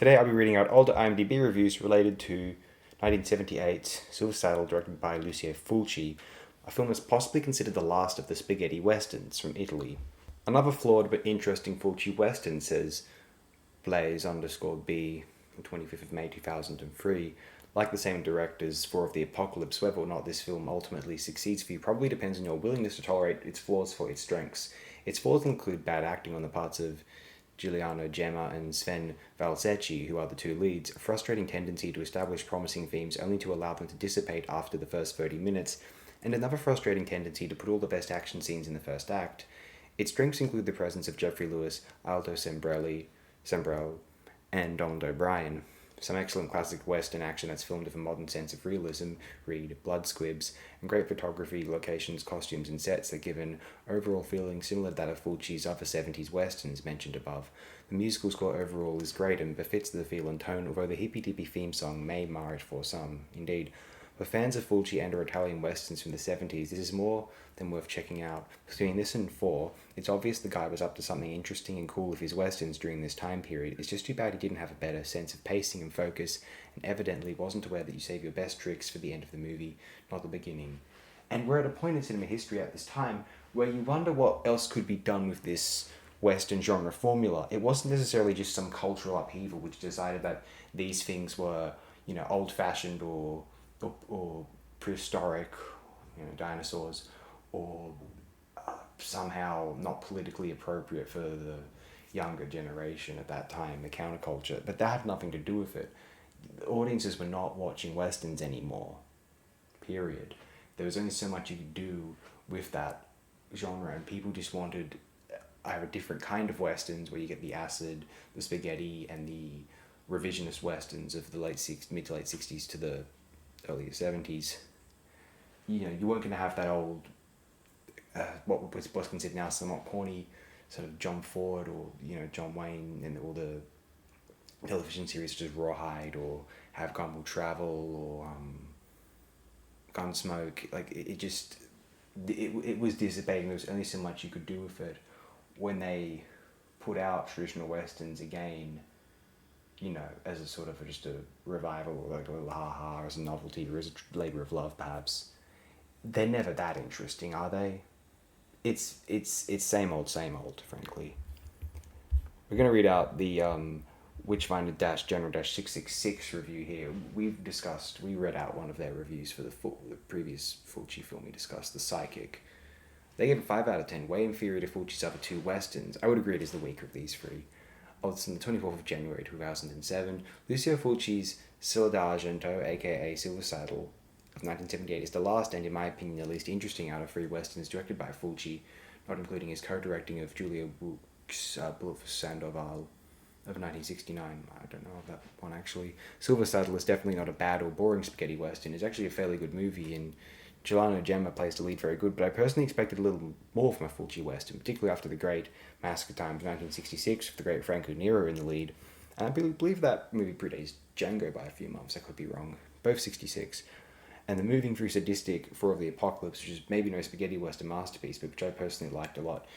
Today I'll be reading out older IMDb reviews related to 1978's Silver Saddle, directed by Lucio Fulci, a film that's possibly considered the last of the spaghetti westerns from Italy. Another flawed but interesting Fulci western, says Blaze_B on 25th of May 2003. Like the same directors for of the Apocalypse, whether or not this film ultimately succeeds for you probably depends on your willingness to tolerate its flaws for its strengths. Its flaws include bad acting on the parts of Giuliano Gemma and Sven Valsecchi, who are the two leads, a frustrating tendency to establish promising themes only to allow them to dissipate after the first 30 minutes, and another frustrating tendency to put all the best action scenes in the first act. Its strengths include the presence of Geoffrey Lewis, Aldo Sembrelli, and Donald O'Brien. Some excellent classic western action that's filmed with a modern sense of realism, read Blood Squibs, and great photography, locations, costumes, and sets that give an overall feeling similar to that of Fulci's other 70s westerns mentioned above. The musical score overall is great and befits the feel and tone, although the hippy-dippy theme song may mar it for some. Indeed, for fans of Fulci and or Italian westerns from the 70s, this is more than worth checking out. Between this and 4, it's obvious the guy was up to something interesting and cool with his westerns during this time period. It's just too bad he didn't have a better sense of pacing and focus, and evidently wasn't aware that you save your best tricks for the end of the movie, not the beginning. And we're at a point in cinema history at this time where you wonder what else could be done with this Western genre formula. It wasn't necessarily just some cultural upheaval which decided that these things were, old-fashioned or prehistoric, dinosaurs, or somehow not politically appropriate for the younger generation at that time, the counterculture. But that had nothing to do with it. The audiences were not watching westerns anymore. Period. There was only so much you could do with that genre, and people just wanted a different kind of westerns where you get the acid, the spaghetti, and the revisionist westerns of the mid to late 60s to the early 70s. You weren't going to have that old, what was considered now somewhat corny, sort of John Ford or, John Wayne and all the television series such as Rawhide or Have Gun Will Travel or Gunsmoke. Like, it was dissipating. There was only so much you could do with it. When they put out traditional westerns again, as a sort of just a revival, or like a little ha-ha, as a novelty, or as a labour of love, perhaps, they're never that interesting, are they? It's same old, frankly. We're going to read out the Witchfinder-General-666 review here. We read out one of their reviews for the previous Fulci film we discussed, The Psychic. They gave it 5 out of 10, way inferior to Fulci's other two westerns. I would agree it is the weaker of these three. It's on the 24th of January 2007. Lucio Fulci's Silla d'Argento, aka Silver Saddle, of 1978 is the last and, in my opinion, the least interesting out of 3 westerns directed by Fulci, not including his co-directing of Julia Buch's Bullet for Sandoval of 1969. I don't know of that one, actually. Silver Saddle is definitely not a bad or boring spaghetti western. It's actually a fairly good movie, and Giuliano Gemma plays the lead very good, but I personally expected a little more from a Fulci western, particularly after the great Massacre Time of 1966 with the great Franco Nero in the lead. And I believe that movie predates Django by a few months. I could be wrong. Both 66. And the moving through sadistic For of the Apocalypse, which is maybe no spaghetti western masterpiece, but which I personally liked a lot.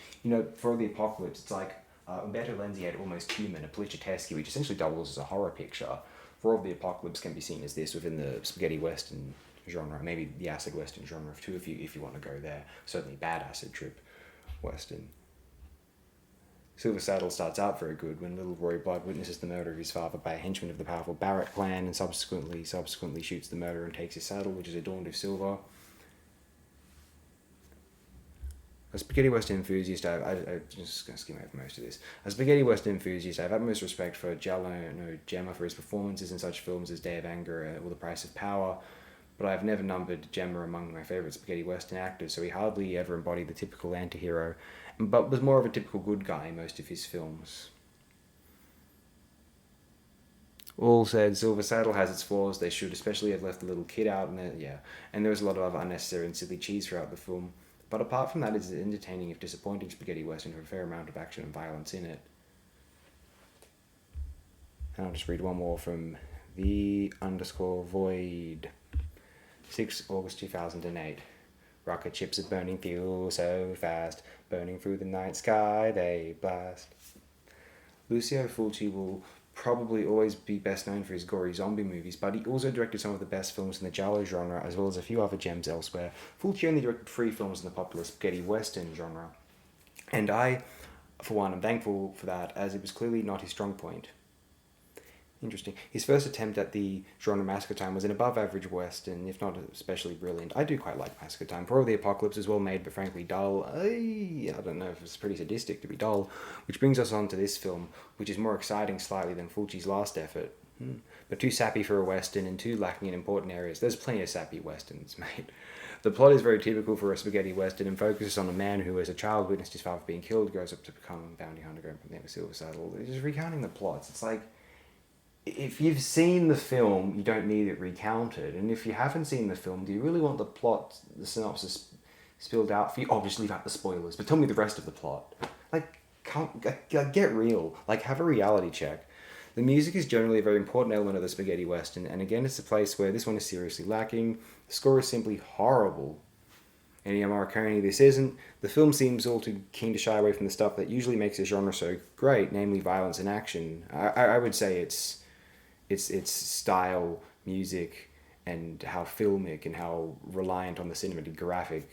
For of the Apocalypse, it's like Umberto Lenzi had Almost Human, a Polizieschi, which essentially doubles as a horror picture. For of the Apocalypse can be seen as this within the spaghetti western genre, maybe the acid western genre too, if you want to go there. Certainly bad acid trip western. Silver Saddle starts out very good when little Roy Blood witnesses the murder of his father by a henchman of the powerful Barrett clan, and subsequently shoots the murderer and takes his saddle, which is adorned with silver. A spaghetti western enthusiast, I'm just going to skim over most of this. A spaghetti western enthusiast, I have utmost respect for Giuliano Gemma for his performances in such films as Day of Anger or The Price of Power, but I've never numbered Gemma among my favourite spaghetti western actors, so he hardly ever embodied the typical anti-hero, but was more of a typical good guy in most of his films. All said, Silver Saddle has its flaws. They should especially have left the little kid out, and there was a lot of unnecessary and silly cheese throughout the film. But apart from that, it's an entertaining if disappointing spaghetti western with a fair amount of action and violence in it. And I'll just read one more from the_void. 6 August 2008. Rocket ships are burning fuel so fast, burning through the night sky they blast. Lucio Fulci will probably always be best known for his gory zombie movies, but he also directed some of the best films in the giallo genre, as well as a few other gems elsewhere. Fulci only directed 3 films in the popular spaghetti western genre, and I, for one, am thankful for that, as it was clearly not his strong point. Interesting. His first attempt at the genre Massacre Time was an above-average western, if not especially brilliant. I do quite like Massacre Time. Probably the Apocalypse is well made, but frankly dull. I don't know if it's pretty sadistic to be dull. Which brings us on to this film, which is more exciting slightly than Fulci's last effort. But too sappy for a western and too lacking in important areas. There's plenty of sappy westerns, mate. The plot is very typical for a spaghetti western and focuses on a man who, as a child, witnessed his father being killed, grows up to become a bounty hunter, going from there to Silver Saddle. Just recounting the plots. It's like, if you've seen the film, you don't need it recounted. And if you haven't seen the film, do you really want the plot, the synopsis spilled out for you? Obviously, about the spoilers, but tell me the rest of the plot. Like, get real. Like, have a reality check. The music is generally a very important element of the spaghetti western, and again, it's a place where this one is seriously lacking. The score is simply horrible. Ennio Morricone, this isn't. The film seems all too keen to shy away from the stuff that usually makes the genre so great, namely violence and action. I would say it's style, music, and how filmic and how reliant on the cinematographic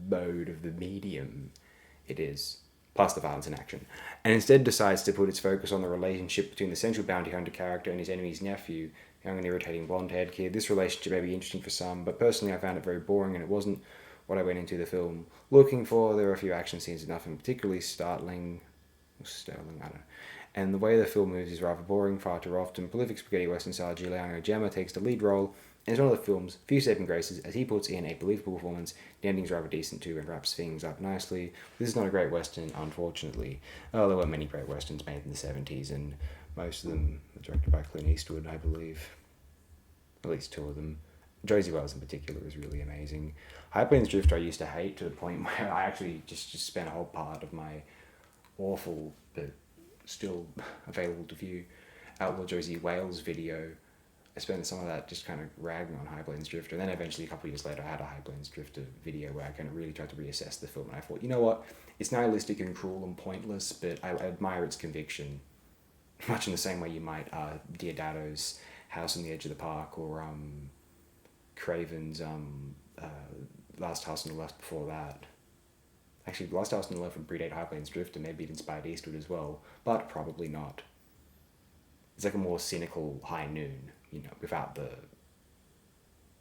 mode of the medium it is, plus the violence and action, and instead decides to put its focus on the relationship between the central bounty hunter character and his enemy's nephew, young and irritating blonde-haired kid. This relationship may be interesting for some, but personally I found it very boring, and it wasn't what I went into the film looking for. There were a few action scenes, nothing particularly sterling, I don't know. And the way the film moves is rather boring far too often. Prolific spaghetti western star Giuliano Gemma takes the lead role, and it's one of the film's few saving graces, as he puts in a believable performance. The ending's rather decent too and wraps things up nicely. This is not a great western, unfortunately. There weren't many great westerns made in the 70s, and most of them were directed by Clint Eastwood, I believe. At least 2 of them. Josie Wells in particular is really amazing. High Plains Drifter I used to hate, to the point where I actually just spent a whole part of my awful but still available to view Outlaw Josie Wales video. I spent some of that just kind of ragging on High Plains Drifter, and then eventually a couple of years later I had a High Plains Drifter video where I kind of really tried to reassess the film, and I thought, you know what, it's nihilistic and cruel and pointless, but I admire its conviction, much in the same way you might Diodado's House on the Edge of the Park, or Craven's Last House on the Left before that. Actually, Last House on the Left would predate High Plains Drifter, maybe it inspired Eastwood as well, but probably not. It's like a more cynical High Noon, without the...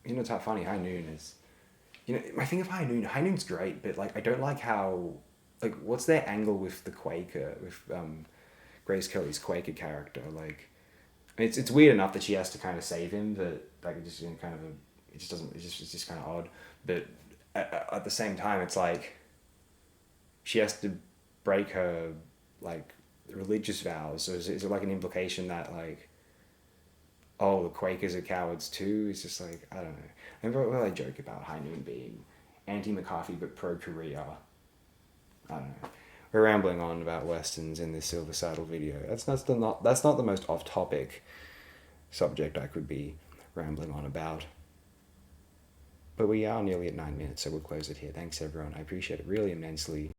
it's not funny, High Noon is... my thing of High Noon's great, but, I don't like how... what's their angle with the Quaker, with Grace Kelly's Quaker character? It's weird enough that she has to kind of save him, but, it just kind of... It just doesn't... It's just kind of odd, but at the same time, it's she has to break her, religious vows. So is it an implication that, the Quakers are cowards too? It's just I don't know. Remember I joke about High Noon being anti-McCarthy but pro-Korea? I don't know. We're rambling on about westerns in this Silver Saddle video. That's not the most off-topic subject I could be rambling on about. But we are nearly at 9 minutes, so we'll close it here. Thanks everyone. I appreciate it really immensely.